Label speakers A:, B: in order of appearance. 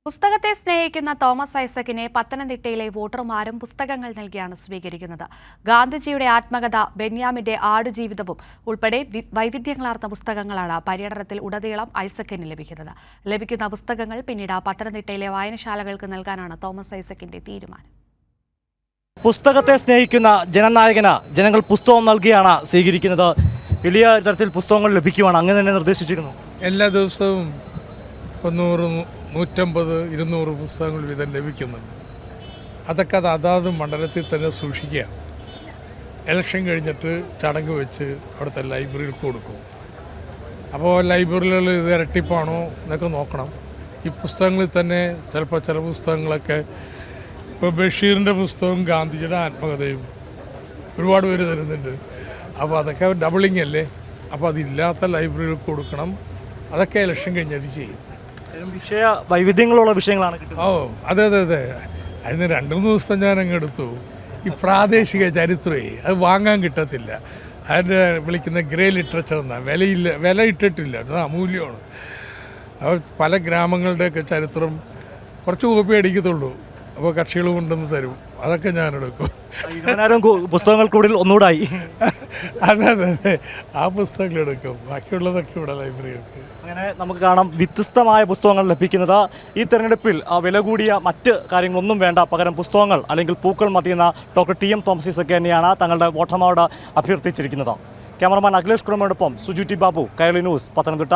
A: പുസ്തകത്തെ സ്നേഹിക്കുന്ന തോമസ് ഐസക്കിനെ പത്തനംതിട്ടയിലെ വോട്ടർമാരും പുസ്തകങ്ങൾ നൽകിയാണ് സ്വീകരിക്കുന്നത്. ഗാന്ധിജിയുടെ ആത്മകഥ, ബെന്യാമിന്റെ ആടുജീവിതവും ഉൾപ്പെടെ വൈവിധ്യങ്ങളാർന്ന പുസ്തകങ്ങളാണ് പര്യടനത്തിൽ ഉടനീളം ഐസക്കിന് ലഭിക്കുന്നത്. ലഭിക്കുന്ന പുസ്തകങ്ങൾ പിന്നീട് പത്തനംതിട്ടയിലെ വായനശാലകൾക്ക് നൽകാനാണ് തോമസ് ഐസക്കിന്റെ തീരുമാനം.
B: പുസ്തകത്തെ സ്നേഹിക്കുന്ന ജനനായകന് ജനങ്ങൾ പുസ്തകം നൽകിയാണ് സ്വീകരിക്കുന്നത്. വലിയ തരത്തിൽ പുസ്തകങ്ങൾ ലഭിക്കുവാണ്, അങ്ങനെ തന്നെ നിർദ്ദേശിച്ചിരുന്നു.
C: എല്ലാ ദിവസവും 100, 150, 200 പുസ്തകങ്ങൾ വീതം ലഭിക്കുന്നുണ്ട്. അതൊക്കെ അതാത് മണ്ഡലത്തിൽ തന്നെ സൂക്ഷിക്കുക. ഇലക്ഷൻ കഴിഞ്ഞിട്ട് ചടങ്ങ് വെച്ച് അവിടുത്തെ ലൈബ്രറിയിൽ കൊടുക്കും. അപ്പോൾ ലൈബ്രറികൾ ഇത് ഇരട്ടിപ്പാണോ എന്നൊക്കെ നോക്കണം. ഈ പുസ്തകങ്ങളിൽ തന്നെ ചിലപ്പോൾ ചില പുസ്തകങ്ങളൊക്കെ ഇപ്പോൾ ബഷീറിൻ്റെ പുസ്തകവും ഗാന്ധിജിയുടെ ആത്മകഥയും ഒരുപാട് പേര് തരുന്നുണ്ട്. അപ്പോൾ അതൊക്കെ ഡബിളിങ് അല്ലേ. അപ്പോൾ അതില്ലാത്ത ലൈബ്രറികൾ കൊടുക്കണം. അതൊക്കെ ഇലക്ഷൻ കഴിഞ്ഞിട്ട് ചെയ്യും.
B: വിഷയ വൈവിധ്യങ്ങളുള്ള വിഷയങ്ങളാണ്.
C: അതെ അതെ അതെ അതിന് 2-3 ദിവസം ഞാൻ അങ്ങ് എടുത്തു. ഈ പ്രാദേശിക ചരിത്രമേ അത് വാങ്ങാൻ കിട്ടത്തില്ല. അതിൻ്റെ വിളിക്കുന്ന ഗ്രേ ലിറ്ററേച്ചർ എന്നാണ്. വില ഇട്ടിട്ടില്ല, അത് അമൂല്യമാണ്. അപ്പോൾ പല ഗ്രാമങ്ങളുടെയൊക്കെ ചരിത്രം കുറച്ച് കോപ്പി അടിക്കത്തുള്ളൂ. അപ്പോൾ കക്ഷികൾ കൊണ്ടുവന്ന് തരും, അതൊക്കെ ഞാനെടുക്കും.
B: 20,000 പുസ്തകങ്ങൾ കൂടുതൽ ഒന്നുകൂടായി.
C: അതെ അതെ അതെ ആ പുസ്തകങ്ങൾ എടുക്കും. ബാക്കിയുള്ളതൊക്കെ ഇവിടെ ലൈബ്രറി എടുക്കും.
B: അങ്ങനെ നമുക്ക് കാണാം വ്യത്യസ്തമായ പുസ്തകങ്ങൾ ലഭിക്കുന്നത്. ഈ തെരഞ്ഞെടുപ്പിൽ വില കൂടിയ മറ്റ് കാര്യങ്ങളൊന്നും വേണ്ട, പകരം പുസ്തകങ്ങൾ അല്ലെങ്കിൽ പൂക്കൾ മതിയെന്ന ഡോക്ടർ TM തോമസ് ഐസക് തന്നെയാണ് തങ്ങളുടെ വോട്ടർമാരോട് അഭ്യർത്ഥിച്ചിരിക്കുന്നത്. ക്യാമറമാൻ അഖിലേഷ് കുടുംബയോടൊപ്പം സുജു ടി ബാബു, കൈരളി ന്യൂസ്, പത്തനംതിട്ട.